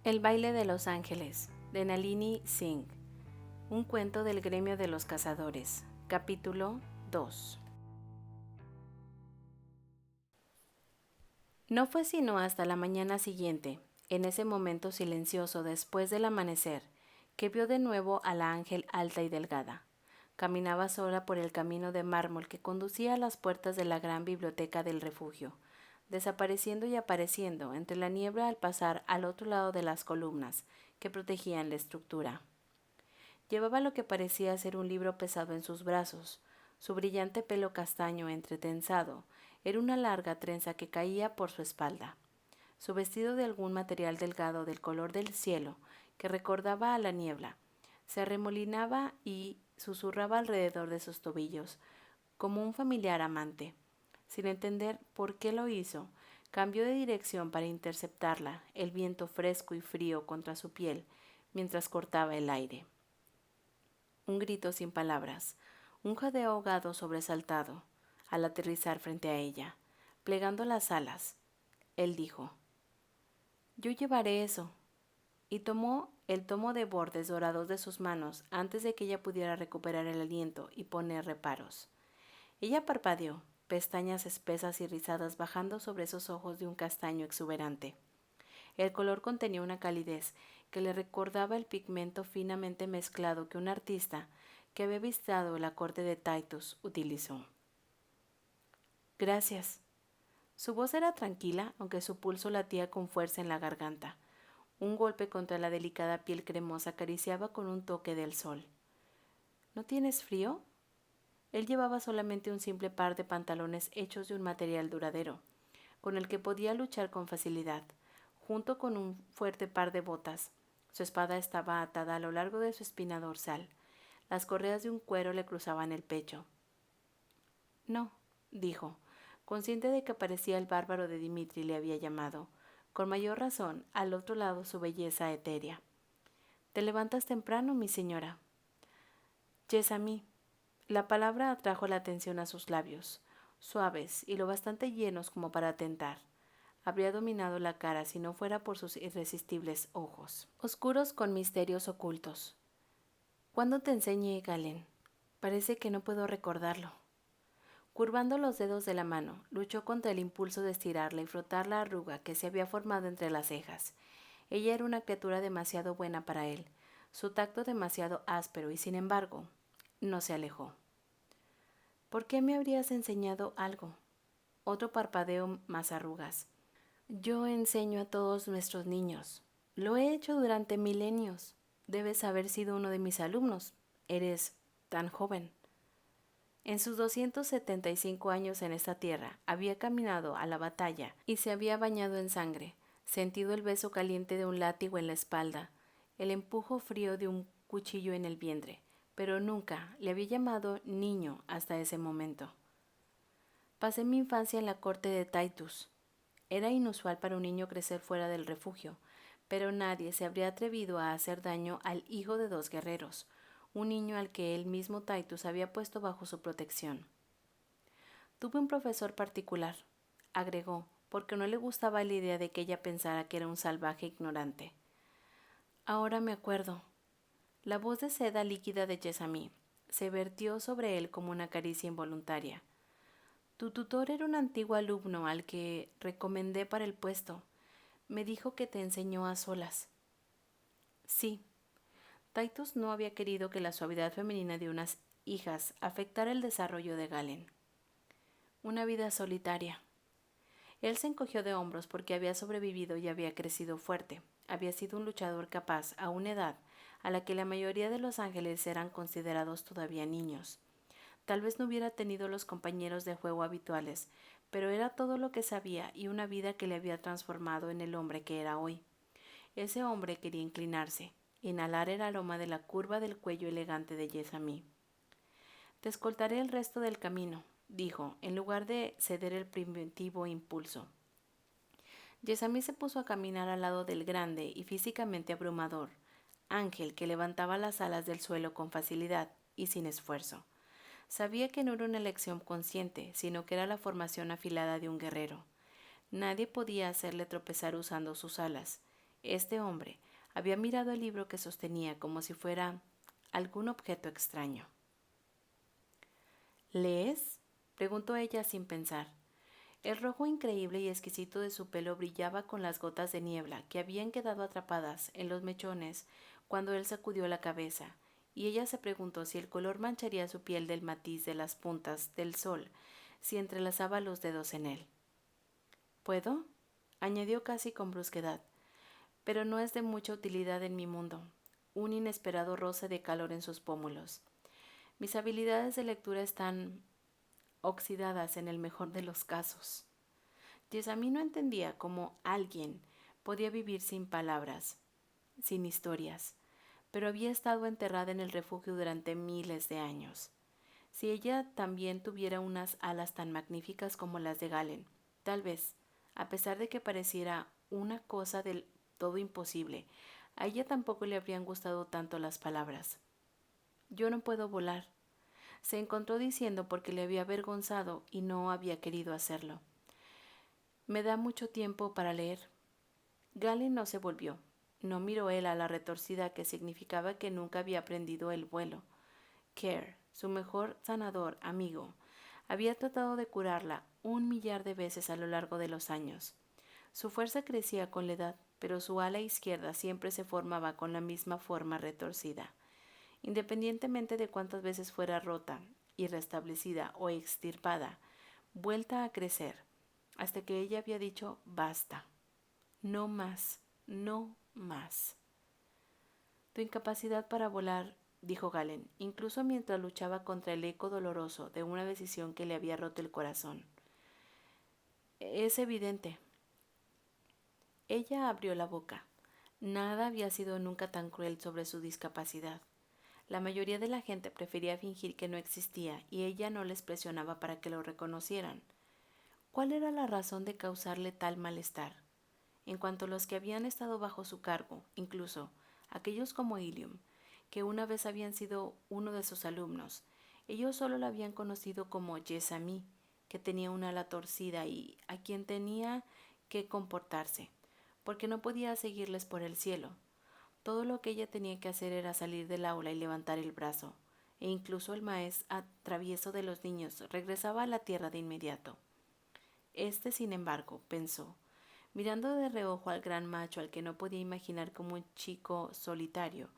El baile de los ángeles, de Nalini Singh. Un cuento del gremio de los cazadores. Capítulo 2. No fue sino hasta la mañana siguiente, en ese momento silencioso después del amanecer, que vio de nuevo a la ángel alta y delgada. Caminaba sola por el camino de mármol que conducía a las puertas de la gran biblioteca del refugio, desapareciendo y apareciendo entre la niebla al pasar al otro lado de las columnas que protegían la estructura. Llevaba lo que parecía ser un libro pesado en sus brazos. Su brillante pelo castaño entretensado era una larga trenza que caía por su espalda. Su vestido de algún material delgado del color del cielo, que recordaba a la niebla, se arremolinaba y susurraba alrededor de sus tobillos, como un familiar amante. Sin entender por qué lo hizo, cambió de dirección para interceptarla, el viento fresco y frío contra su piel, mientras cortaba el aire. Un grito sin palabras, un jadeo ahogado sobresaltado, al aterrizar frente a ella, plegando las alas. Él dijo: «Yo llevaré eso», y tomó el tomo de bordes dorados de sus manos antes de que ella pudiera recuperar el aliento y poner reparos. Ella parpadeó, pestañas espesas y rizadas bajando sobre esos ojos de un castaño exuberante. El color contenía una calidez que le recordaba el pigmento finamente mezclado que un artista que había visitado la corte de Titus utilizó. «Gracias». Su voz era tranquila, aunque su pulso latía con fuerza en la garganta. Un golpe contra la delicada piel cremosa acariciaba con un toque del sol. «¿No tienes frío?» Él llevaba solamente un simple par de pantalones hechos de un material duradero, con el que podía luchar con facilidad, junto con un fuerte par de botas. Su espada estaba atada a lo largo de su espina dorsal. Las correas de un cuero le cruzaban el pecho. «No», dijo, consciente de que parecía el bárbaro de Dimitri le había llamado, con mayor razón, al otro lado su belleza etérea. «¿Te levantas temprano, mi señora?» «Yes-a-mi». La palabra atrajo la atención a sus labios, suaves y lo bastante llenos como para tentar. Habría dominado la cara si no fuera por sus irresistibles ojos, oscuros con misterios ocultos. «¿Cuándo te enseñé, Galen? Parece que no puedo recordarlo». Curvando los dedos de la mano, luchó contra el impulso de estirarla y frotar la arruga que se había formado entre las cejas. Ella era una criatura demasiado buena para él, su tacto demasiado áspero y, sin embargo, no se alejó. «¿Por qué me habrías enseñado algo?» Otro parpadeo, más arrugas. «Yo enseño a todos nuestros niños. Lo he hecho durante milenios. Debes haber sido uno de mis alumnos. Eres tan joven». En sus 275 años en esta tierra, había caminado a la batalla y se había bañado en sangre, sentido el beso caliente de un látigo en la espalda, el empujo frío de un cuchillo en el vientre, pero nunca le había llamado niño hasta ese momento. «Pasé mi infancia en la corte de Titus». Era inusual para un niño crecer fuera del refugio, pero nadie se habría atrevido a hacer daño al hijo de dos guerreros, un niño al que él mismo Titus había puesto bajo su protección. «Tuve un profesor particular», agregó, porque no le gustaba la idea de que ella pensara que era un salvaje ignorante. «Ahora me acuerdo». La voz de seda líquida de Yes-a-mi se vertió sobre él como una caricia involuntaria. «Tu tutor era un antiguo alumno al que recomendé para el puesto. Me dijo que te enseñó a solas». «Sí». Titus no había querido que la suavidad femenina de unas hijas afectara el desarrollo de Galen. «Una vida solitaria». Él se encogió de hombros porque había sobrevivido y había crecido fuerte. Había sido un luchador capaz a una edad a la que la mayoría de los ángeles eran considerados todavía niños. Tal vez no hubiera tenido los compañeros de juego habituales, pero era todo lo que sabía y una vida que le había transformado en el hombre que era hoy. Ese hombre quería inclinarse, inhalar el aroma de la curva del cuello elegante de Yes-a-mi. «Te escoltaré el resto del camino», dijo, en lugar de ceder el primitivo impulso. Yes-a-mi se puso a caminar al lado del grande y físicamente abrumador ángel que levantaba las alas del suelo con facilidad y sin esfuerzo. Sabía que no era una elección consciente, sino que era la formación afilada de un guerrero. Nadie podía hacerle tropezar usando sus alas, Este hombre había mirado el libro que sostenía como si fuera algún objeto extraño. ¿Lees?, preguntó ella sin pensar. El rojo increíble y exquisito de su pelo brillaba con las gotas de niebla que habían quedado atrapadas en los mechones cuando él sacudió la cabeza, y ella se preguntó si el color mancharía su piel del matiz de las puntas del sol si entrelazaba los dedos en él. ¿Puedo?, añadió casi con brusquedad, pero no es de mucha utilidad en mi mundo. Un inesperado roce de calor en sus pómulos. Mis habilidades de lectura están oxidadas en el mejor de los casos. Jessamine no entendía cómo alguien podía vivir sin palabras, sin historias, pero había estado enterrada en el refugio durante miles de años. Si ella también tuviera unas alas tan magníficas como las de Galen, tal vez, a pesar de que pareciera una cosa del todo imposible, a ella tampoco le habrían gustado tanto las palabras. Yo no puedo volar. Se encontró diciendo porque le había avergonzado y no había querido hacerlo. Me da mucho tiempo para leer. Galen no se volvió. No miró él a la retorcida que significaba que nunca había aprendido el vuelo. Care, su mejor sanador amigo, había tratado de curarla 1 millar de veces a lo largo de los años. Su fuerza crecía con la edad, pero su ala izquierda siempre se formaba con la misma forma retorcida. Independientemente de cuántas veces fuera rota y restablecida o extirpada, vuelta a crecer, hasta que ella había dicho basta. No más, no más. Tu incapacidad para volar, dijo Galen, incluso mientras luchaba contra el eco doloroso de una decisión que le había roto el corazón. Es evidente. Ella abrió la boca. Nada había sido nunca tan cruel sobre su discapacidad. La mayoría de la gente prefería fingir que no existía y ella no les presionaba para que lo reconocieran. ¿Cuál era la razón de causarle tal malestar? En cuanto a los que habían estado bajo su cargo, incluso aquellos como Ilium, que una vez habían sido uno de sus alumnos, ellos solo la habían conocido como Jessamine, que tenía una ala torcida y a quien tenía que comportarse, porque no podía seguirles por el cielo. Todo lo que ella tenía que hacer era salir del aula y levantar el brazo, e incluso el maestro travieso de los niños regresaba a la tierra de inmediato. Sin embargo, pensó, mirando de reojo al gran macho al que no podía imaginar como un chico solitario,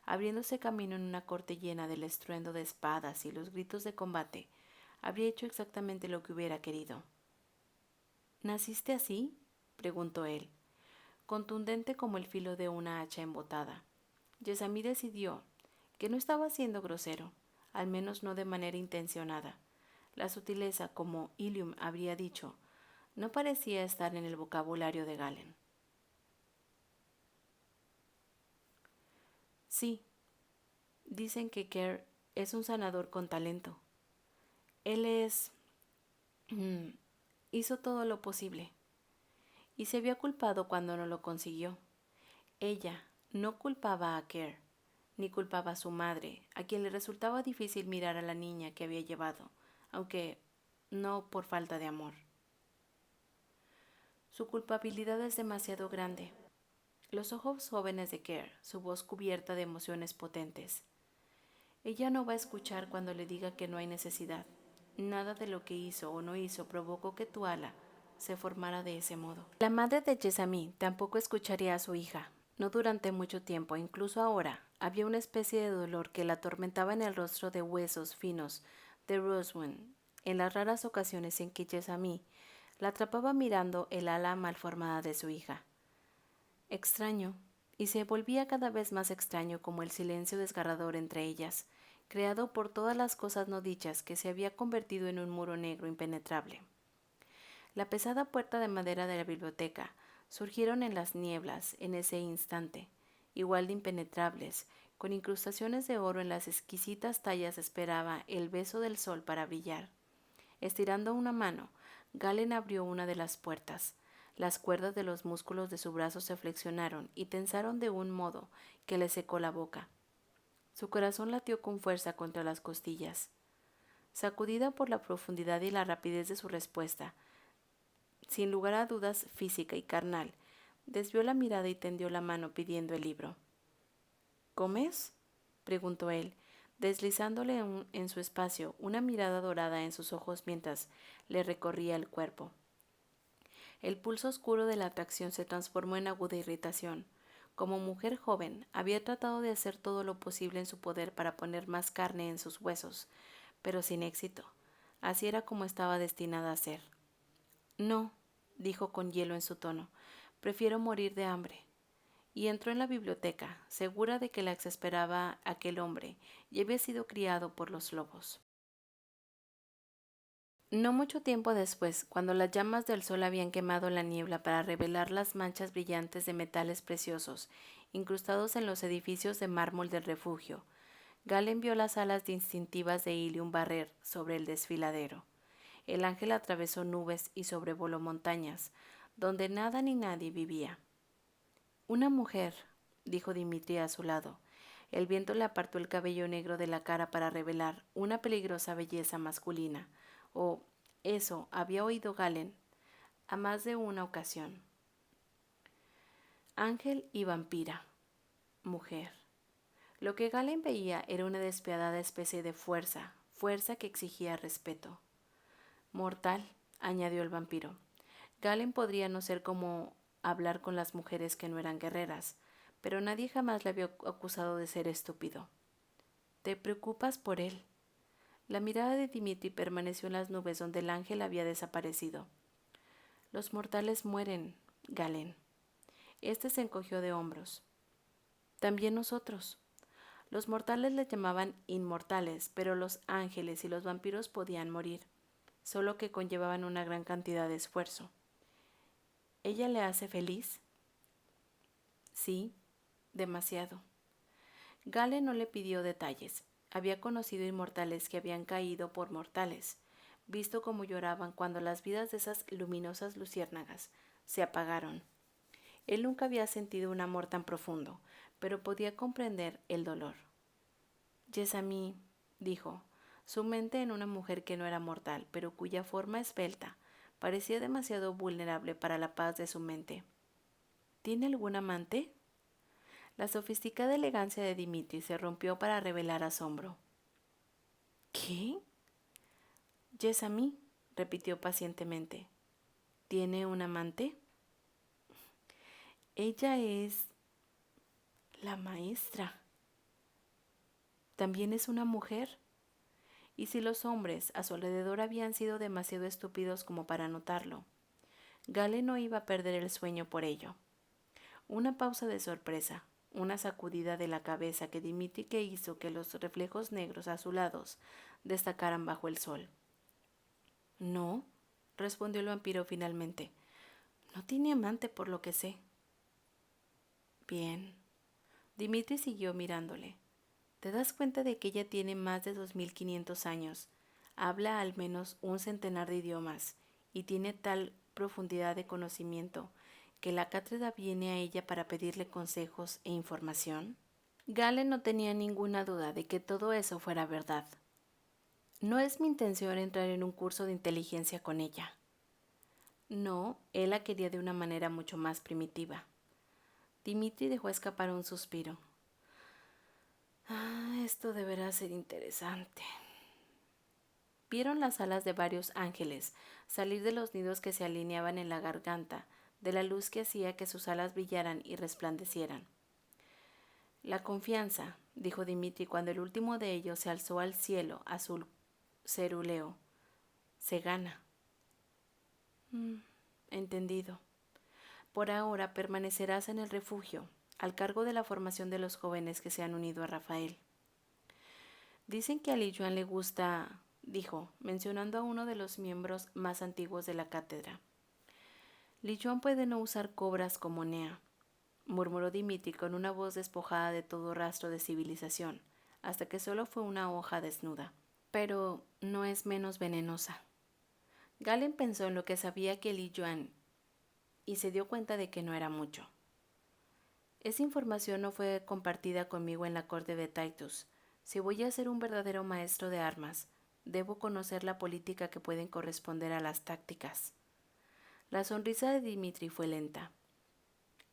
abriéndose camino en una corte llena del estruendo de espadas y los gritos de combate, habría hecho exactamente lo que hubiera querido. ¿Naciste así?, preguntó él, contundente como el filo de una hacha embotada. Jessamine decidió que no estaba siendo grosero, al menos no de manera intencionada. La sutileza, como Ilium habría dicho, no parecía estar en el vocabulario de Galen. Sí, dicen que Kerr es un sanador con talento. Él hizo todo lo posible y se había culpado cuando no lo consiguió. Ella no culpaba a Kerr, ni culpaba a su madre, a quien le resultaba difícil mirar a la niña que había llevado, aunque no por falta de amor. Su culpabilidad es demasiado grande. Los ojos jóvenes de Kerr, su voz cubierta de emociones potentes. Ella no va a escuchar cuando le diga que no hay necesidad. Nada de lo que hizo o no hizo provocó que tu ala se formara de ese modo. La madre de Jessamine tampoco escucharía a su hija, no durante mucho tiempo. Incluso ahora había una especie de dolor que la atormentaba en el rostro de huesos finos de Roswin, en las raras ocasiones en que Jessamine la atrapaba mirando el ala mal formada de su hija. Extraño, y se volvía cada vez más extraño como el silencio desgarrador entre ellas, creado por todas las cosas no dichas que se había convertido en un muro negro impenetrable. La pesada puerta de madera de la biblioteca surgieron en las nieblas en ese instante, igual de impenetrables, con incrustaciones de oro en las exquisitas tallas esperaba el beso del sol para brillar. Estirando una mano, Galen abrió una de las puertas. Las cuerdas de los músculos de su brazo se flexionaron y tensaron de un modo que le secó la boca. Su corazón latió con fuerza contra las costillas. Sacudida por la profundidad y la rapidez de su respuesta, sin lugar a dudas física y carnal, Desvió la mirada y tendió la mano pidiendo el libro. ¿Comes?, preguntó él, deslizándole en su espacio una mirada dorada en sus ojos mientras le recorría el cuerpo. El pulso oscuro de la atracción se transformó en aguda irritación. Como mujer joven, había tratado de hacer todo lo posible en su poder para poner más carne en sus huesos, pero sin éxito. Así era como estaba destinada a ser. No, dijo con hielo en su tono, prefiero morir de hambre. Y entró en la biblioteca, segura de que la exasperaba aquel hombre, y había sido criado por los lobos. No mucho tiempo después, cuando las llamas del sol habían quemado la niebla para revelar las manchas brillantes de metales preciosos, incrustados en los edificios de mármol del refugio, Galen vio las alas distintivas de Ilium barrer sobre el desfiladero. El ángel atravesó nubes y sobrevoló montañas, donde nada ni nadie vivía. Una mujer, dijo Dimitri a su lado. El viento le apartó el cabello negro de la cara para revelar una peligrosa belleza masculina. O eso había oído Galen a más de una ocasión. Ángel y vampira. Mujer. Lo que Galen veía era una despiadada especie de fuerza que exigía respeto. Mortal, añadió el vampiro. Galen podría no ser como hablar con las mujeres que no eran guerreras, pero nadie jamás le había acusado de ser estúpido. ¿Te preocupas por él? La mirada de Dimitri permaneció en las nubes donde el ángel había desaparecido. Los mortales mueren, Galen. Este se encogió de hombros. También nosotros. Los mortales le llamaban inmortales, pero los ángeles y los vampiros podían morir, solo que conllevaban una gran cantidad de esfuerzo. ¿Ella le hace feliz? Sí, demasiado. Galen no le pidió detalles. Había conocido inmortales que habían caído por mortales, visto cómo lloraban cuando las vidas de esas luminosas luciérnagas se apagaron. Él nunca había sentido un amor tan profundo, pero podía comprender el dolor. Yesami, dijo, su mente en una mujer que no era mortal, pero cuya forma esbelta parecía demasiado vulnerable para la paz de su mente. ¿Tiene algún amante? La sofisticada elegancia de Dimitri se rompió para revelar asombro. ¿Qué? Yesami, repitió pacientemente. ¿Tiene un amante? Ella es la maestra. ¿También es una mujer? Y si los hombres a su alrededor habían sido demasiado estúpidos como para notarlo, Galen no iba a perder el sueño por ello. Una pausa de sorpresa, una sacudida de la cabeza que Dimitri que hizo que los reflejos negros azulados destacaran bajo el sol. No, respondió el vampiro finalmente. No tiene amante por lo que sé. Bien. Dimitri siguió mirándole. ¿Te das cuenta de que ella tiene más de 2500 años? Habla al menos un centenar de idiomas y tiene tal profundidad de conocimiento que la cátedra viene a ella para pedirle consejos e información? Galen no tenía ninguna duda de que todo eso fuera verdad. No es mi intención entrar en un curso de inteligencia con ella. No, él la quería de una manera mucho más primitiva. Dimitri dejó escapar un suspiro. Esto deberá ser interesante. Vieron las alas de varios ángeles salir de los nidos que se alineaban en la garganta, de la luz que hacía que sus alas brillaran y resplandecieran. La confianza, dijo Dimitri cuando el último de ellos se alzó al cielo azul cerúleo, se gana. Entendido. Por ahora permanecerás en el refugio, al cargo de la formación de los jóvenes que se han unido a Rafael. Dicen que a Li Yuan le gusta, dijo, mencionando a uno de los miembros más antiguos de la cátedra. Li Yuan puede no usar cobras como Nea, murmuró Dimitri con una voz despojada de todo rastro de civilización, hasta que solo fue una hoja desnuda. Pero no es menos venenosa. Galen pensó en lo que sabía que Li Yuan y se dio cuenta de que no era mucho. Esa información no fue compartida conmigo en la corte de Titus. Si voy a ser un verdadero maestro de armas, debo conocer la política que pueden corresponder a las tácticas. La sonrisa de Dimitri fue lenta.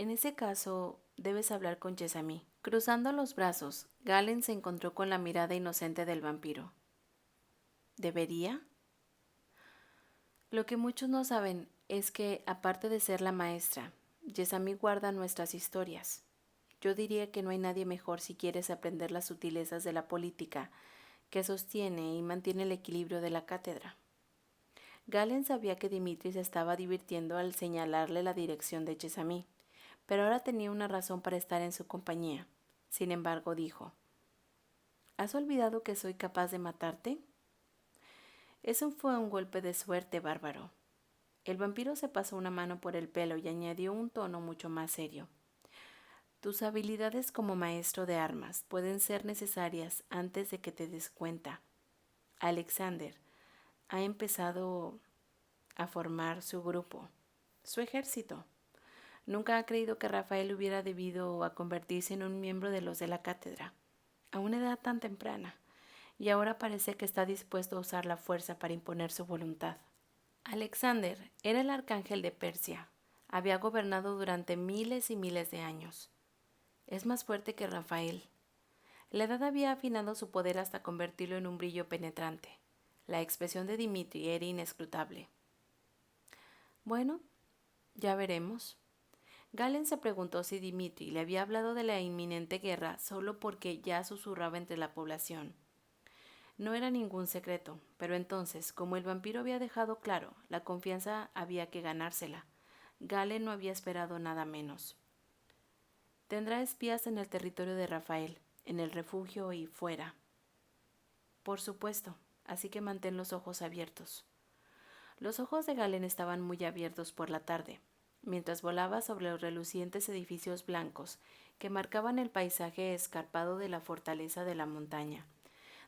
En ese caso, debes hablar con Chesami. Cruzando los brazos, Galen se encontró con la mirada inocente del vampiro. ¿Debería? Lo que muchos no saben es que, aparte de ser la maestra, Chesami guarda nuestras historias. Yo diría que no hay nadie mejor si quieres aprender las sutilezas de la política que sostiene y mantiene el equilibrio de la cátedra. Galen sabía que Dimitri se estaba divirtiendo al señalarle la dirección de Chesami, pero ahora tenía una razón para estar en su compañía. Sin embargo, dijo: ¿Has olvidado que soy capaz de matarte? Eso fue un golpe de suerte, bárbaro. El vampiro se pasó una mano por el pelo y añadió un tono mucho más serio. Tus habilidades como maestro de armas pueden ser necesarias antes de que te des cuenta. Alexander ha empezado a formar su grupo, su ejército. Nunca ha creído que Rafael hubiera debido a convertirse en un miembro de los de la cátedra, a una edad tan temprana, y ahora parece que está dispuesto a usar la fuerza para imponer su voluntad. Alexander era el arcángel de Persia. Había gobernado durante miles y miles de años. Es más fuerte que Rafael. La edad había afinado su poder hasta convertirlo en un brillo penetrante. La expresión de Dimitri era inescrutable. Bueno, ya veremos. Galen se preguntó si Dimitri le había hablado de la inminente guerra solo porque ya susurraba entre la población. No era ningún secreto, pero entonces, como el vampiro había dejado claro, la confianza había que ganársela. Galen no había esperado nada menos. Tendrá espías en el territorio de Rafael, en el refugio y fuera. Por supuesto, así que mantén los ojos abiertos. Los ojos de Galen estaban muy abiertos por la tarde, mientras volaba sobre los relucientes edificios blancos que marcaban el paisaje escarpado de la fortaleza de la montaña.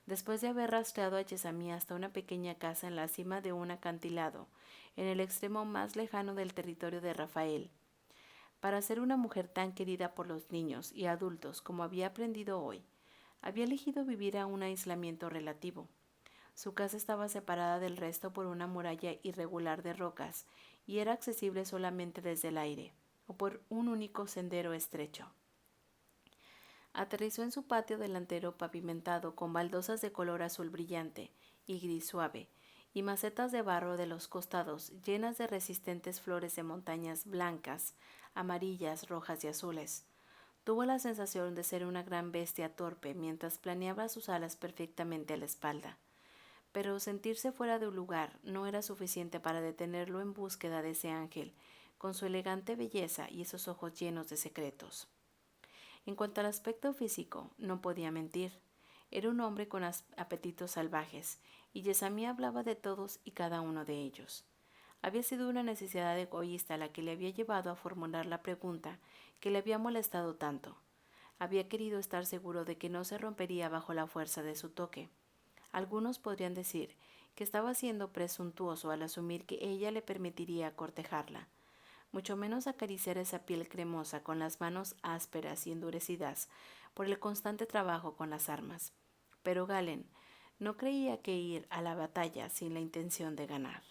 Después de haber rastreado a Chesami hasta una pequeña casa en la cima de un acantilado, en el extremo más lejano del territorio de Rafael. Para ser una mujer tan querida por los niños y adultos como había aprendido hoy, había elegido vivir a un aislamiento relativo. Su casa estaba separada del resto por una muralla irregular de rocas y era accesible solamente desde el aire, o por un único sendero estrecho. Aterrizó en su patio delantero pavimentado con baldosas de color azul brillante y gris suave, y macetas de barro de los costados llenas de resistentes flores de montañas blancas, amarillas, rojas y azules. Tuvo la sensación de ser una gran bestia torpe mientras planeaba sus alas perfectamente a la espalda. Pero sentirse fuera de un lugar no era suficiente para detenerlo en búsqueda de ese ángel, con su elegante belleza y esos ojos llenos de secretos. En cuanto al aspecto físico, no podía mentir. Era un hombre con apetitos salvajes, y Chesami hablaba de todos y cada uno de ellos. Había sido una necesidad egoísta la que le había llevado a formular la pregunta que le había molestado tanto. Había querido estar seguro de que no se rompería bajo la fuerza de su toque. Algunos podrían decir que estaba siendo presuntuoso al asumir que ella le permitiría cortejarla, mucho menos acariciar esa piel cremosa con las manos ásperas y endurecidas por el constante trabajo con las armas. Pero Galen no creía que ir a la batalla sin la intención de ganar.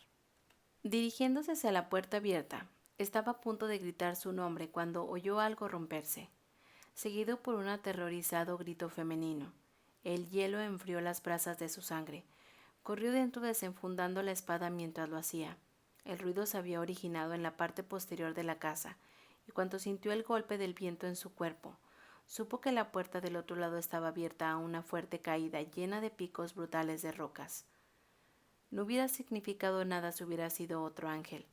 Dirigiéndose hacia la puerta abierta, estaba a punto de gritar su nombre cuando oyó algo romperse, seguido por un aterrorizado grito femenino. El hielo enfrió las brasas de su sangre. Corrió dentro desenfundando la espada mientras lo hacía. El ruido se había originado en la parte posterior de la casa, y cuando sintió el golpe del viento en su cuerpo, supo que la puerta del otro lado estaba abierta a una fuerte caída llena de picos brutales de rocas. No hubiera significado nada si hubiera sido otro ángel,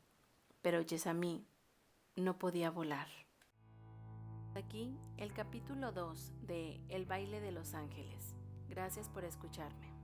pero Chesami no podía volar. Aquí el capítulo 2 de El baile de los ángeles. Gracias por escucharme.